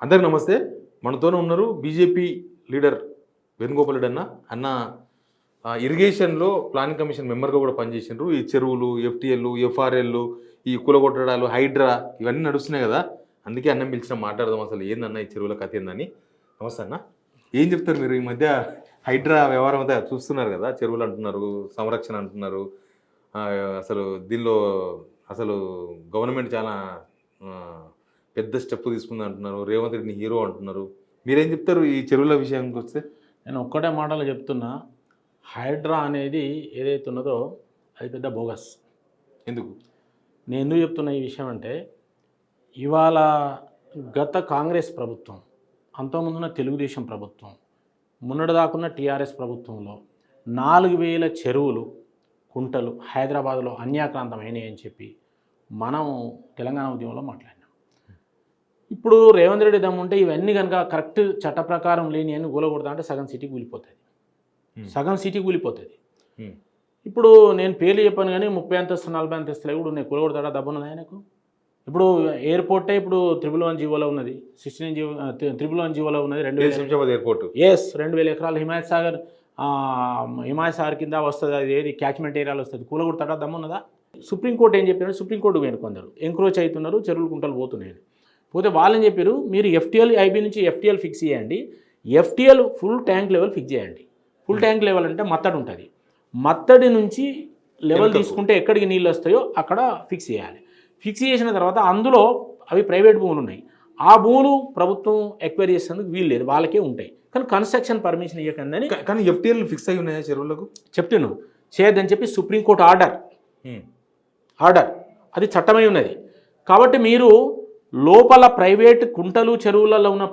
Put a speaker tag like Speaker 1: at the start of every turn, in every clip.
Speaker 1: అందరికి నమస్తే. మనతోనే ఉన్నారు బీజేపీ లీడర్ వేణుగోపాల్ రెడ్డి అన్న ఇరిగేషన్లో ప్లానింగ్ కమిషన్ మెంబర్గా కూడా పనిచేసినారు. ఈ చెరువులు, ఎఫ్టీఎల్, ఎఫ్ఆర్ఎల్, ఈ కూలగొట్టడాలు, హైడ్రా ఇవన్నీ నడుస్తున్నాయి కదా. అందుకే అన్నం పిలిచిన మాట్లాడదాం అసలు ఏందన్న ఈ చెరువుల కథ ఏందని. నమస్తే అన్న, ఏం చెప్తారు మీరు? ఈ మధ్య హైడ్రా వ్యవహారం అంతా చూస్తున్నారు కదా, చెరువులు అంటున్నారు, సంరక్షణ అంటున్నారు. అసలు దీనిలో అసలు గవర్నమెంట్ చాలా పెద్ద స్టెప్ తీసుకుంది అంటున్నారు. రేవంత్ రెడ్డిని హీరో అంటున్నారు. మీరేం చెప్తారు ఈ చెరువుల విషయానికి వస్తే?
Speaker 2: నేను ఒక్కటే మాటలు చెప్తున్నా, హైడ్రా అనేది ఏదైతే ఉన్నదో అది పెద్ద బోగస్.
Speaker 1: ఎందుకు
Speaker 2: నేను ఎందుకు చెప్తున్నా ఈ విషయం అంటే, ఇవాళ గత కాంగ్రెస్ ప్రభుత్వం, అంతకుముందున్న తెలుగుదేశం ప్రభుత్వం, మొన్నటిదాకున్న టీఆర్ఎస్ ప్రభుత్వంలో 4000 చెరువులు, కుంటలు హైదరాబాద్లో అన్యాక్రాంతమైనాయి అని చెప్పి మనం తెలంగాణ ఉద్యమంలో మాట్లాడినాం. ఇప్పుడు రేవంత్ రెడ్డి దమ్ముంటే ఇవన్నీ కనుక కరెక్ట్ చట్ట ప్రకారం లేని అని కూలగొడతా అంటే సగం సిటీ కూలిపోతుంది. ఇప్పుడు నేను పేర్లు చెప్పాను కానీ 30 అంతస్తు 40 అంతస్తులు కూడా ఉన్నాయి. కూలగొడతాడా? దబ్బున్నది ఆయనకు. ఇప్పుడు ఎయిర్పోర్టే ఇప్పుడు 111 జీవోలో ఉన్నది, 16 జీవో 111 జీవోలో ఉన్నది. 2000
Speaker 1: ఎయిర్పోర్ట్
Speaker 2: 2000 ఎకరాలు హిమాయత్ సాగర్ కింద వస్తుంది. అది ఏది క్యాచ్మెంట్ ఏరియాలో వస్తుంది. కూలగొడతాడా? దమ్మున్నదా? సుప్రీంకోర్టు ఏం చెప్పారు? సుప్రీంకోర్టు పోయిన కొందరు ఎంక్రోచ్ అవుతున్నారు, చెరువులు కుంటలు పోతున్నాయి. పోతే వాళ్ళని చెప్పారు, మీరు ఎఫ్టీఎల్ ఐబీ నుంచి ఎఫ్టీఎల్ ఫిక్స్ చేయండి, FTL full tank level fix చేయండి. ఫుల్ ట్యాంక్ లెవెల్ అంటే మత్తడి ఉంటుంది, మత్తడి నుంచి లెవెల్ తీసుకుంటే ఎక్కడికి నీళ్ళు వస్తాయో అక్కడ ఫిక్స్ చేయాలి. ఫిక్స్ చేసిన తర్వాత అందులో అవి ప్రైవేట్ భూములు ఉన్నాయి, ఆ భూములు ప్రభుత్వం ఎక్వైరీ చేసేందుకు వీలు లేదు, వాళ్ళకే ఉంటాయి. కానీ కన్స్ట్రక్షన్ పర్మిషన్ ఇవ్వకండి.
Speaker 1: కానీ ఎఫ్టీఎల్ ఫిక్స్ అయి ఉన్నాయా చెరువులకు?
Speaker 2: చెప్తాను చేయొద్దని చెప్పి సుప్రీంకోర్టు ఆర్డర్ అది చట్టమై ఉన్నది. కాబట్టి మీరు లోపల ప్రైవేట్ కుంటలు చెరువులలో ఉన్న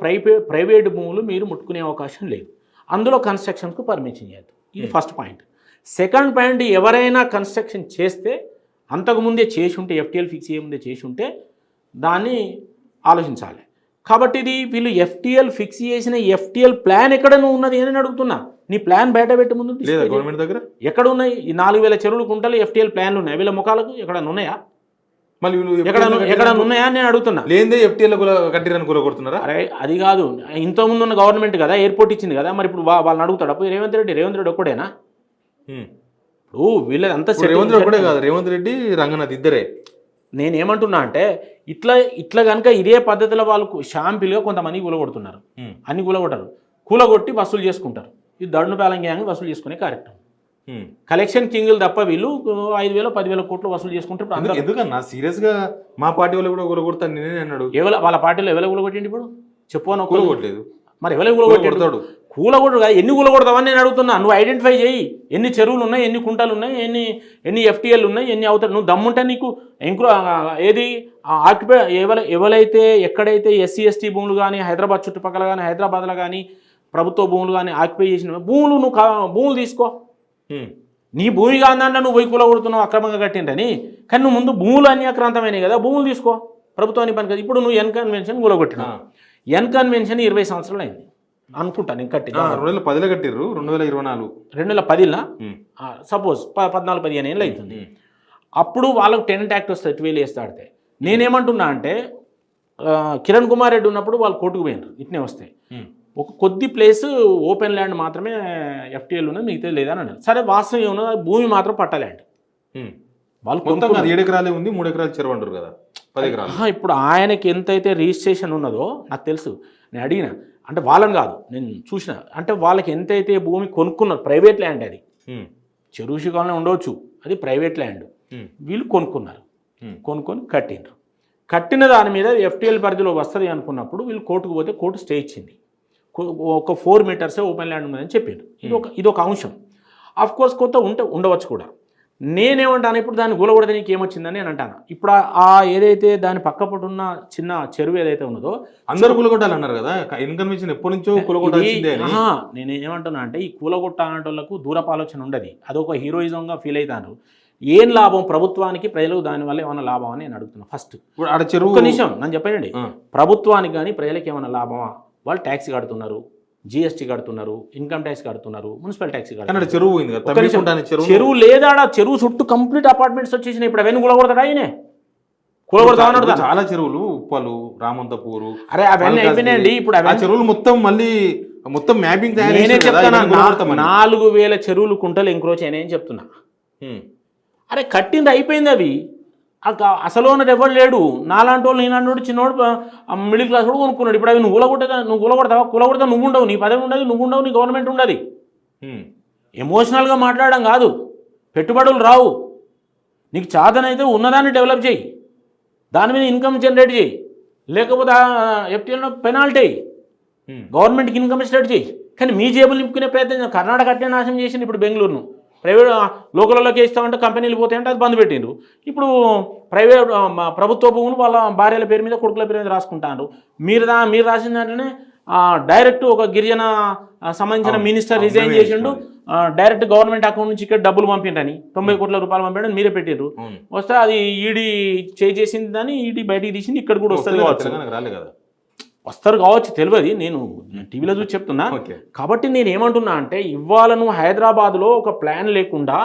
Speaker 2: ప్రైవేట్ భూములు మీరు ముట్టుకునే అవకాశం లేదు. అందులో కన్స్ట్రక్షన్కు పర్మిషన్ చేయద్దు. ఇది ఫస్ట్ పాయింట్. సెకండ్ పాయింట్, ఎవరైనా కన్స్ట్రక్షన్ చేస్తే అంతకుముందే చేసి ఉంటే, ఎఫ్టీఎల్ ఫిక్స్ చేయముందే చేసి ఉంటే దాన్ని ఆలోచించాలి. కాబట్టి ఇది వీళ్ళు ఎఫ్టీఎల్ ఫిక్స్ చేసిన ఎఫ్టీఎల్ ప్లాన్ ఎక్కడ ఉన్నది అని అడుగుతున్నా. నీ ప్లాన్ బయట పెట్టి ముందు
Speaker 1: గవర్నమెంట్ దగ్గర ఎక్కడ
Speaker 2: ఉన్నాయి? ఈ 4000 చెరువులు కుంటలు ఎఫ్టీఎల్ ప్లాన్లు ఉన్నాయి. వీళ్ళ ముఖాలకు ఎక్కడన్నా ఉన్నాయా?
Speaker 1: మళ్ళీ
Speaker 2: ఎక్కడ ఉన్నాయా అని నేను అడుగుతున్నా.
Speaker 1: లేదే ఎఫ్టీఎల్ కట్టిరని కూలగొడుతున్నారా?
Speaker 2: అరే అది కాదు, ఇంతకుముందు ఉన్న గవర్నమెంట్ కదా ఎయిర్పోర్ట్ ఇచ్చింది కదా, మరి ఇప్పుడు వాళ్ళని అడుగుతాడు అప్పుడు రేవంత్ రెడ్డి ఒక్కడేనా? ఇప్పుడు వీళ్ళదంతా
Speaker 1: రేవంత్ రెడ్డి ఒక్కడే కాదు, రేవంత్ రెడ్డి రంగనాథ్ ఇద్దరే.
Speaker 2: నేనేమంటున్నా అంటే ఇట్లా కనుక ఇదే పద్ధతిలో వాళ్ళకు షాంపిల్గా కొంతమంది కూలగొడుతున్నారు. అన్ని కూలగొట్టరు, కూలగొట్టి వసూలు చేసుకుంటారు. ఇది దడును పేలం గ్యాంగ్ వసూలు చేసుకునే కార్యక్రమం. కలెక్షన్ కింగులు తప్ప వీళ్ళు 5,000 10,000 కోట్లు వసూలు చేసుకుంటే
Speaker 1: ఎందుకన్నా సీరియస్ గా మా పార్టీ వాళ్ళు కూడా కూలగొడతాను నేనే అన్నాడు.
Speaker 2: వాళ్ళ పార్టీలో ఎవరు కూలగొట్టండి? ఇప్పుడు చెప్పు,
Speaker 1: కూలగొట్టలేదు.
Speaker 2: మరి ఎవరు కూలగొట్టాడు? కూలగొట్టు కాదు, ఎన్ని కూలగొడతావని నేను అడుగుతున్నా. నువ్వు ఐడెంటిఫై చేయి, ఎన్ని చెరువులు ఉన్నాయి, ఎన్ని కుంటలు ఉన్నాయి, ఎన్ని ఎఫ్టీఎల్ ఉన్నాయి, ఎన్ని అవుతాయి. నువ్వు దమ్ముంటే నీకు ఏది ఆక్యుపై ఎవరైతే ఎక్కడైతే ఎస్సీ ఎస్టీ భూములు కానీ, హైదరాబాద్ చుట్టుపక్కల కానీ, హైదరాబాద్లో కానీ ప్రభుత్వ భూములు కానీ ఆక్యుపై చేసిన భూములు, నువ్వు భూములు తీసుకో. నీ భూమి కాదంటే నువ్వు పోయి కూలగొడుతున్నావు అక్రమంగా కట్టిండని. కానీ నువ్వు ముందు భూములు అన్యాక్రాంతమైనాయి కదా, భూములు తీసుకో. ప్రభుత్వానికి పని కదా. ఇప్పుడు నువ్వు ఎన్ కన్వెన్షన్ కూలగొట్టినా. ఎన్ కన్వెన్షన్ 20 సంవత్సరాలు అయింది అనుకుంటా నేను కట్టి.
Speaker 1: 2010లో కట్టిర్రు, 2024
Speaker 2: 2010లా సపోజ్ 14-15 ఏళ్ళు అవుతుంది. అప్పుడు వాళ్ళకు టెనెంట్ యాక్ట్ వస్తుంది 12 years దాటితే. నేనేమంటున్నా అంటే కిరణ్ కుమార్ రెడ్డి ఉన్నప్పుడు వాళ్ళు కోర్టుకు పోయినారు, ఇట్నే వస్తాయి. ఒక కొద్ది ప్లేస్ ఓపెన్ ల్యాండ్ మాత్రమే ఎఫ్టీఎల్ ఉన్నది, మిగతా లేదని అన్నారు. సరే వాస్తవం ఏమన్నా, భూమి మాత్రం పట్ట ల్యాండ్. వాళ్ళు
Speaker 1: 7 ఎకరాలే ఉంది, 3 ఎకరాలు చెరువు అంటారు కదా, 10 ఎకరాలు.
Speaker 2: ఇప్పుడు ఆయనకి ఎంతైతే రిజిస్ట్రేషన్ ఉన్నదో నాకు తెలుసు, నేను అడిగిన, అంటే వాళ్ళని కాదు నేను చూసిన, అంటే వాళ్ళకి ఎంతైతే భూమి కొనుక్కున్నారు, ప్రైవేట్ ల్యాండ్ అది, చెరువు శిఖాలనే ఉండవచ్చు, అది ప్రైవేట్ ల్యాండ్. వీళ్ళు కొనుక్కున్నారు, కొనుక్కొని కట్టిన దాని మీద ఎఫ్టీఎల్ పరిధిలో వస్తుంది అనుకున్నప్పుడు వీళ్ళు కోర్టుకు పోతే కోర్టు స్టే ఇచ్చింది. ఒక 4 meters ఓపెన్ ల్యాండ్ ఉందని చెప్పారు. ఇది ఒక అంశం. ఆఫ్ కోర్స్ కొంత ఉండవచ్చు కూడా. నేనేమంటాను, ఇప్పుడు దాన్ని కూలగొడితే నీకు ఏమొచ్చిందని నేను అంటాను. ఇప్పుడు ఏదైతే దాని పక్కపొట్టు ఉన్న చిన్న చెరువు ఏదైతే ఉన్నదో
Speaker 1: అందరూ కూలగొట్టాలన్నారు కదా, ఇన్కన్వెన్షన్ ఎప్పటి నుంచో కూలగొట్టాల్సిందే.
Speaker 2: నేను ఏమంటున్నా అంటే, ఈ కూలగొట్టాలంటోళ్ళకు దూరపు ఆలోచన ఉండదు, అదొక హీరోయిజంగా ఫీల్ అవుతాను. ఏం లాభం ప్రభుత్వానికి, ప్రజలకు దానివల్ల ఏమైనా లాభం అని నేను అడుగుతున్నా. ఫస్ట్ ఒక నిమిషం నన్ను చెప్పండి, ప్రభుత్వానికి కానీ ప్రజలకు ఏమైనా లాభమా? వాళ్ళు ట్యాక్స్ కడుతున్నారు, జిఎస్టీ కడుతున్నారు, ఇన్కమ్ ట్యాక్స్ కడుతున్నారు, మున్సిపల్ ట్యాక్స్ కడుతున్నారు. చెరువు లేదా చెరువు చుట్టూ కంప్లీట్ అపార్ట్మెంట్స్ వచ్చేసినాయి. ఇప్పుడు అవన్నీ కూలగొడతాడా ఆయనే? కూలగొడతామన్నాడు
Speaker 1: ఇప్పుడు చాలా చెరువులు ఉప్పలు, రామంతపూరు,
Speaker 2: అరే అవన్నీ అయిపోయినాయండి. ఇప్పుడు
Speaker 1: ఆ చెరువులు మొత్తం మళ్ళీ మొత్తం మ్యాపింగ్ తయారు
Speaker 2: నేనే
Speaker 1: చేశారు కదా,
Speaker 2: చెప్తాను,
Speaker 1: ఇవన్నీ కూలగొడతామని.
Speaker 2: 4000 చెరువులు కుంటలు ఎంక్రోచ్ అయినాయని చెప్తున్నా. అరే కట్టింది అయిపోయింది అవి. అసలు ఓనర్ ఎవరు లేడు. నాలాంటి వాళ్ళు నేనంటోడు చిన్నోడు మిడిల్ క్లాస్ కూడా కొనుక్కున్నాడు. ఇప్పుడు అవి నువ్వు కూలగొడతావా? కూలగొడతా నువ్వు ఉండవు, నీ పదవి ఉండదు, నువ్వు ఉండవు, నీ గవర్నమెంట్ ఉండదు. ఎమోషనల్గా మాట్లాడడం కాదు, పెట్టుబడులు రావు. నీకు చాదనైతే ఉన్నదాన్ని డెవలప్ చేయి, దాని మీద ఇన్కమ్ జనరేట్ చేయి, లేకపోతే ఎఫ్టీఎల్లో పెనాల్టీ గవర్నమెంట్కి ఇన్కమ్ స్టార్ట్ చేయి. కానీ మీ జేబులు నింపుకునే ప్రయత్నం కర్ణాటక అట్లే నాశనం చేసింది. ఇప్పుడు బెంగళూరును ప్రైవేట్ లోకల్లోకి ఇస్తామంటే కంపెనీలు పోతాయంటే అది బంద్ పెట్టిండ్రు. ఇప్పుడు ప్రైవేట్ ప్రభుత్వ భూములు వాళ్ళ భార్యల పేరు మీద, కొడుకుల పేరు మీద రాసుకుంటారు. మీరు రాసిన దాంట్లోనే డైరెక్ట్ ఒక గిరిజన సంబంధించిన మినిస్టర్ రిజైన్ చేసిండు, డైరెక్ట్ గవర్నమెంట్ అకౌంట్ నుంచి ఇక్కడ డబ్బులు పంపిండని 90 కోట్ల రూపాయలు పంపిండని మీరే పెట్టిండ్రు. వస్తే అది ఈడీ చేసింది దాన్ని ఈడీ బయటికి తీసింది. ఇక్కడ కూడా వస్తుంది కావచ్చు, వస్తారు కావచ్చు, తెలియదు, నేను టీవీలో చూసి చెప్తున్నా. కాబట్టి నేను ఏమంటున్నా అంటే ఇవాళ నువ్వు హైదరాబాద్లో ఒక ప్లాన్ లేకుండా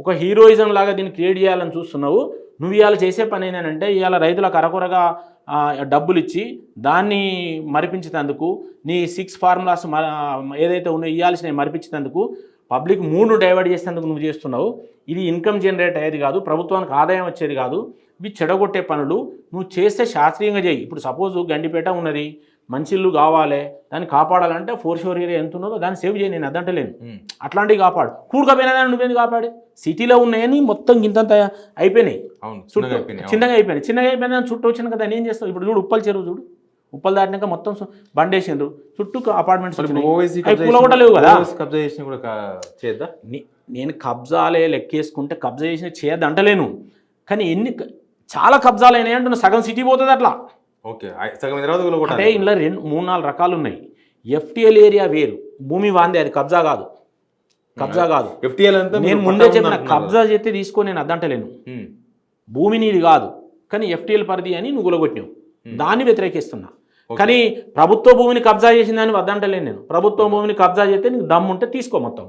Speaker 2: ఒక హీరోయిజం లాగా దీన్ని క్రియేట్ చేయాలని చూస్తున్నావు. నువ్వు ఇవాళ చేసే పని ఏంటంటే ఇవాళ రైతులకు అరకొరగా డబ్బులు ఇచ్చి దాన్ని మరిపించేందుకు నీ 6 ఫార్ములాస్ ఏదైతే ఉన్నాయో ఇవ్వాల్సినవి మరిపించేందుకు పబ్లిక్ మూడ్ను డైవర్ట్ చేసేందుకు నువ్వు చేస్తున్నావు. ఇది ఇన్కమ్ జనరేట్ అయ్యేది కాదు, ప్రభుత్వానికి ఆదాయం వచ్చేది కాదు. ఇవి చెడగొట్టే పనులు నువ్వు చేస్తే శాస్త్రీయంగా చేయి. ఇప్పుడు సపోజ్ గండిపేట ఉన్నది, మంచిళ్ళు కావాలి, దాన్ని కాపాడాలంటే 4 షోర్ ఏరియా ఎంత ఉన్నదో దాన్ని సేవ్ చేయి, నేను అదంటలేను. అట్లాంటివి కాపాడు. కూడకపోయినా నువ్వేంది కాపాడు. సిటీలో ఉన్నాయని మొత్తం ఇంతంత అయిపోయినాయి, చిన్నగా అయిపోయినా చుట్టూ వచ్చిన కదా ఏం చేస్తావు. ఇప్పుడు చూడు ఉప్పల్ చెరువు చూడు, ఉప్పల్ దాటినాక మొత్తం బండేసిండ్రు, చుట్టూ అపార్ట్మెంట్స్ కూలగొట్టలేవు కదా. నేను కబ్జాలే లెక్కేసుకుంటే కబ్జా చేసిన చేయద్దు అంటలేను, కానీ చాలా కబ్జాలు అయినాయి అంటున్నా. సగం సిటీ పోతుంది అట్లా. అంటే ఇందులో 3-4 రకాలు ఉన్నాయి. ఎఫ్టీఎల్ ఏరియా వేరు, భూమి వాందే, అది కబ్జా కాదు. నేను ముందే చెప్పిన కబ్జా చేస్తే తీసుకో, నేను అద్దంటలేను. భూమి నీది కాదు కానీ ఎఫ్టీఎల్ పరిధి అని నువ్వు గులగొట్టినావు, దాన్ని వ్యతిరేకిస్తున్నా. కానీ ప్రభుత్వ భూమిని కబ్జా చేసిన దాన్ని వద్దంటలేను నేను. ప్రభుత్వ భూమిని కబ్జా చేస్తే నీకు దమ్ము ఉంటే తీసుకో, మొత్తం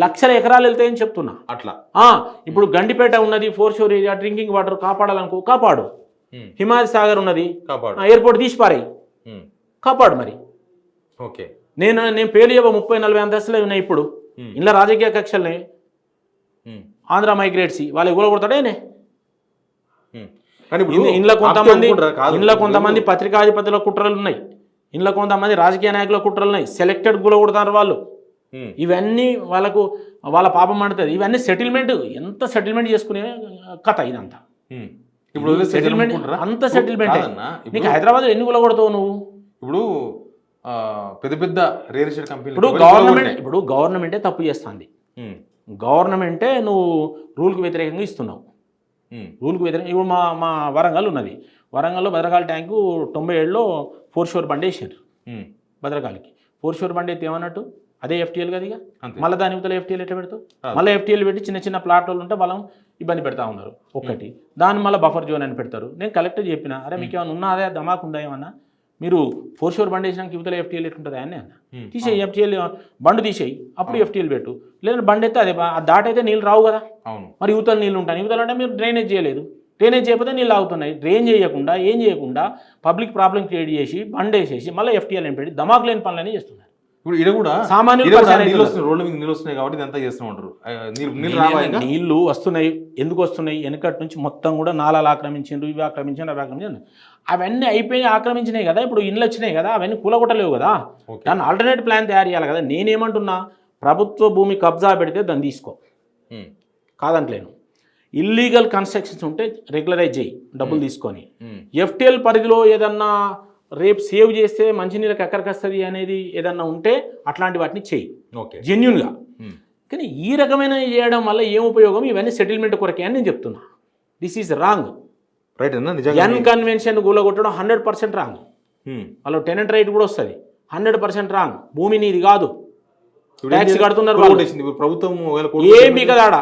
Speaker 2: లక్షల ఎకరాలు వెళ్తాయని చెప్తున్నా. అట్లా ఇప్పుడు గండిపేట ఉన్నది, 4 షోర్ ఏరియా, డ్రింకింగ్ వాటర్ కాపాడాలనుకో కాపాడు. హిమాయత్ సాగర్ ఉన్నది, ఎయిర్పోర్ట్ తీసి పారాయి, కాపాడు. మరి నేను పేరు చెప్ప 30-40 అంతస్తులు ఉన్నాయి ఇప్పుడు. ఇలా రాజకీయ కక్షల్ని ఆంధ్ర మైగ్రేట్స్ వాళ్ళు కూలగొడతాడేనే. ఇంట్లో కొంతమంది పత్రికాధిపతుల కుట్రలు ఉన్నాయి, ఇంట్లో కొంతమంది రాజకీయ నాయకుల కుట్రలు ఉన్నాయి, సెలెక్టెడ్ కూలగొడతారు వాళ్ళు. ఇవన్నీ వాళ్ళ పాపం అంటుంది. ఇవన్నీ సెటిల్మెంట్, ఎంత సెటిల్మెంట్ చేసుకునే కథ ఇదంతా. ఇప్పుడు సెటిల్మెంట్ అంత సెటిల్మెంట్. నీకు హైదరాబాద్లో ఎన్ని కూలగొడతావు నువ్వు?
Speaker 1: ఇప్పుడు పెద్ద పెద్ద రియల్ ఎస్టేట్ కంపెనీ,
Speaker 2: ఇప్పుడు గవర్నమెంటే తప్పు చేస్తుంది. గవర్నమెంటే నువ్వు రూల్కి వ్యతిరేకంగా ఇస్తున్నావు. రూల్కి వ్యతిరేకంగా ఇప్పుడు మా వరంగల్ ఉన్నది, వరంగల్లో భద్రకాళి ట్యాంకు 97లో 4 షోర్ బండి వేసారు. భద్రకాళికి 4 షోర్ బండి అయితే ఏమన్నట్టు అదే ఎఫ్టీఎల్ కదా. ఇక మళ్ళీ దాని ఇవతల ఎఫ్టీఎల్ ఎట్లా పెడతావు? మళ్ళీ ఎఫ్టీఎల్ పెట్టి చిన్న ప్లాట్లు ఉంటే వాళ్ళం ఇబ్బంది పెడతా ఉన్నారు. ఒకటి దాన్ని మళ్ళీ బఫర్ జోన్ అని పెడతారు. నేను కలెక్టర్ చెప్పిన, అరే మీకు ఏమైనా ఉన్నా అదే ధమాకు ఉందా ఏమన్నా, మీరు 4 షోర్ బండి వేసినాక ఇవతల ఎఫ్టీఎల్ ఎట్లుంటుంది అని అన్న. తీసేయి ఎఫ్టీఎల్ బండి తీసేయి, అప్పుడు ఎఫ్టీఎల్ పెట్టు. లేదంటే బండి అయితే అదే దాటైతే నీళ్ళు రావు కదా. మరి యువతల నీళ్ళు ఉంటాయి, యువతలు అంటే మీరు డ్రైనేజ్ చేయలేదు, డ్రైనేజ్ చేయకపోతే నీళ్ళు ఆగుతున్నాయి. డ్రైన్ చేయకుండా ఏం చేయకుండా పబ్లిక్ ప్రాబ్లం క్రియేట్ చేసి బండి వేసేసి మళ్ళీ ఎఫ్టీఎల్ అని పెట్టి ధమాకు లేని పనులని చేస్తున్నారు.
Speaker 1: ఇప్పుడు ఇది కూడా
Speaker 2: సామాన్యులు
Speaker 1: రోడ్ల మీద నీళ్ళు వస్తున్నాయి కాబట్టి ఇదంతా చేస్తూ ఉంటారు.
Speaker 2: నీళ్లు వస్తున్నాయి, ఎందుకు వస్తున్నాయి? వెనకటి నుంచి మొత్తం కూడా నాలాలు ఆక్రమించిండ్రు, ఇవి ఆక్రమించండి, అవి ఆక్రమించండి, అవన్నీ అయిపోయి ఆక్రమించినాయి కదా. ఇప్పుడు ఇండ్లు వచ్చినాయి కదా, అవన్నీ కూలగొట్టలేవు కదా. దాన్ని ఆల్టర్నేట్ ప్లాన్ తయారు చేయాలి కదా. నేనేమంటున్నా, ప్రభుత్వ భూమి కబ్జా పెడితే దాన్ని తీసుకో, కాదంటలేను. ఇల్లీగల్ కన్స్ట్రక్షన్స్ ఉంటే రెగ్యులరైజ్ చేయి డబ్బులు తీసుకొని. ఎఫ్టీఎల్ పరిధిలో ఏదన్నా రేపు సేవ్ చేస్తే మంచినీళ్ళకి ఎక్కడికి వస్తుంది అనేది ఏదన్నా ఉంటే అట్లాంటి వాటిని చెయ్యి జెన్యున్గా. కానీ ఈ రకమైన చేయడం వల్ల ఏం ఉపయోగం? ఇవన్నీ సెటిల్మెంట్ కొరకే అని నేను చెప్తున్నా. This is wrong.
Speaker 1: రైట్ అన్న,
Speaker 2: ఎన్ కన్వెన్షన్ కూలగొట్టడం 100% రాంగ్. వాళ్ళు టెనెంట్ రైట్ కూడా వస్తుంది, 100% రాంగ్. భూమి నీది కాదు, ట్యాక్స్ కడుతున్నారు
Speaker 1: ప్రభుత్వం.
Speaker 2: ఏమి కదా ఆడ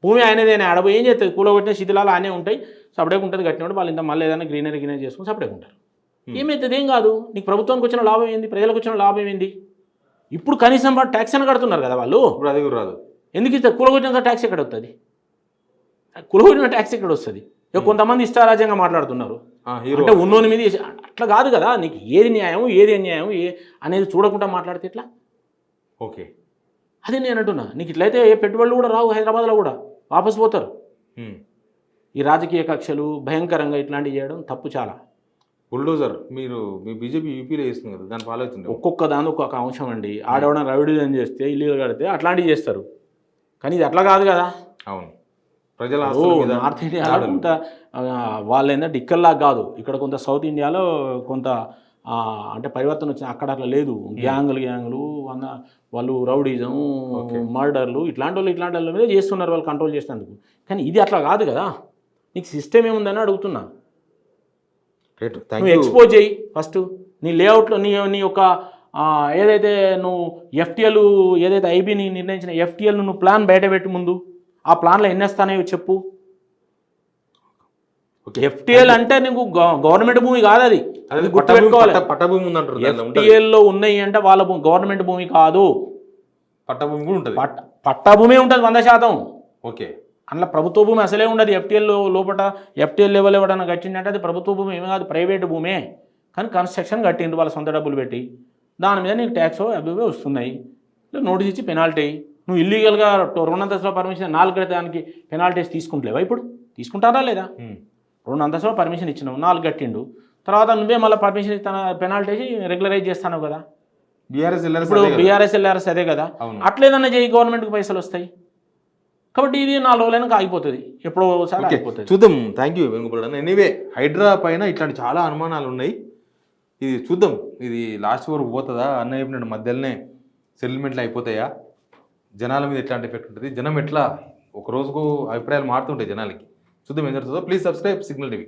Speaker 2: భూమి ఆయనదేనే. ఆడ ఏం చేస్తుంది? కూలగొట్టిన శిథిలాలు ఆనే ఉంటాయి, సపరేట్ ఉంటుంది. కట్టినప్పుడు వాళ్ళు ఇంత మళ్ళీ ఏదైనా గ్రీనరీ చేసుకుని సపరేట్ ఉంటారు. ఏమైతుంది? ఏం కాదు. నీకు ప్రభుత్వానికి వచ్చిన లాభం ఏంది? ప్రజలకు వచ్చిన లాభం ఏంది? ఇప్పుడు కనీసం ట్యాక్స్ అని కడుతున్నారు కదా వాళ్ళు.
Speaker 1: ఇప్పుడు అది రాదు.
Speaker 2: ఎందుకు ఇస్తారు? కూలగొట్టిన ట్యాక్స్ ఎక్కడ వస్తుంది? కూలగొట్టిన ట్యాక్స్ ఎక్కడ వస్తుంది? ఇక కొంతమంది ఇష్టారాజ్యంగా మాట్లాడుతున్నారు.
Speaker 1: హీరో
Speaker 2: అంటే ఉన్నోని మీద అట్లా కాదు కదా, నీకు ఏది న్యాయం ఏది అన్యాయం అనేది చూడకుండా మాట్లాడితే ఎట్లా?
Speaker 1: ఓకే.
Speaker 2: అదే నేను అంటున్నా, నీకు ఇట్లయితే ఏ పెట్టుబడులు కూడా రావు, హైదరాబాద్లో కూడా వాపసు పోతారు. ఈ రాజకీయ కక్షలు భయంకరంగా ఇట్లాంటివి చేయడం తప్పు చాలా.
Speaker 1: బుల్డోజర్ మీరు మీ బీజేపీ యూపీలో చేస్తుంది కదా, దాని ఫాలో అవుతుంది.
Speaker 2: ఒక్కొక్క దాని ఒక్కొక్క అంశం అండి. ఆడవడం రౌడీజం చేస్తే ఇల్లు కడితే అట్లాంటివి చేస్తారు, కానీ ఇది అట్లా కాదు కదా.
Speaker 1: అవును, ప్రజల
Speaker 2: నార్త్ ఇండియాలో కొంత వాళ్ళు ఏంటంటే ఇక్కడలా కాదు, ఇక్కడ కొంత సౌత్ ఇండియాలో కొంత అంటే పరివర్తన వచ్చింది. అక్కడ అట్లా లేదు, గ్యాంగులు వాళ్ళు రౌడీజం మర్డర్లు ఇట్లాంటి వాళ్ళ మీద చేస్తున్నారు, వాళ్ళు కంట్రోల్ చేసినందుకు. కానీ ఇది అట్లా కాదు కదా, నీకు సిస్టమ్ ఏముందని అడుగుతున్నా. నువ్వు ఎక్స్పోజ్ చేయి ఫస్ట్ నీ లేఅవుట్లో, నీ యొక్క ఏదైతే నువ్వు ఎఫ్టీఎల్ ఏదైతే ఐబీని నిర్ణయించిన ఎఫ్టీఎల్ నువ్వు ప్లాన్ బయట పెట్టి ముందు ఆ ప్లాన్లో ఎన్ని వస్తానో చెప్పు. ఎఫ్టీఎల్ అంటే నీకు గవర్నమెంట్ భూమి కాదు, అది గుర్తుపెట్టుకోవాలి.
Speaker 1: పట్టభూమి ఉందంటారు,
Speaker 2: ఎఫ్టీఎల్లో ఉన్నాయి అంటే వాళ్ళ గవర్నమెంట్ భూమి కాదు,
Speaker 1: పట్టభూమి కూడా ఉంటుంది.
Speaker 2: పట్టభూమి ఉంటుంది 100%.
Speaker 1: ఓకే,
Speaker 2: అందులో ప్రభుత్వ భూమి అసలే ఉండదు. ఎఫ్టీఎల్ లోపల ఎఫ్టీఎల్ లెవెల్ ఎవడన్నా కట్టిందంటే అది ప్రభుత్వ భూమి ఏమి కాదు, ప్రైవేట్ భూమే. కానీ కన్స్ట్రక్షన్ కట్టిండ్రు వాళ్ళ సొంత డబ్బులు పెట్టి, దాని మీద నీకు ట్యాక్స్ అవి వస్తున్నాయి, నోటీస్ ఇచ్చి పెనాల్టీ. నువ్వు ఇల్లీగల్గా 2 అంతస్తుల పర్మిషన్ 4 కడితే దానికి పెనాల్టీస్ తీసుకుంటలేవా? ఇప్పుడు తీసుకుంటారా లేదా? 2 అంతస్తుల పర్మిషన్ ఇచ్చినావు, 4 కట్టిండు, తర్వాత నువ్వే మళ్ళీ పర్మిషన్ ఇస్తాను పెనాల్టీ రెగ్యులరైజ్ చేస్తాను కదా. ఇప్పుడు బీఆర్ఎస్ ఎల్ఆర్ఎస్ అదే కదా, అట్లేదన్నా చేయి, గవర్నమెంట్కి పైసలు వస్తాయి. కాబట్టి ఇది 4 రోజులైనా ఆగిపోతుంది, ఎప్పుడో ఒకసారి ఆగిపోతుంది.
Speaker 1: చూద్దాం. Thank you Venugopal. Anyway, Hydraa పైన ఇట్లాంటి చాలా అనుమానాలు ఉన్నాయి, ఇది చూద్దాం, ఇది లాస్ట్ వరకు పోతుందా, అన్న చెప్పినట్టు మధ్యలోనే సెటిల్మెంట్లు అయిపోతాయా, జనాల మీద ఎట్లాంటి ఎఫెక్ట్ ఉంటుంది, జనం ఎట్లా ఒక రోజుకు అభిప్రాయాలు మారుతుంటాయి జనాలకి. చూద్దాం ఏం జరుగుతుందో. Please subscribe signal TV.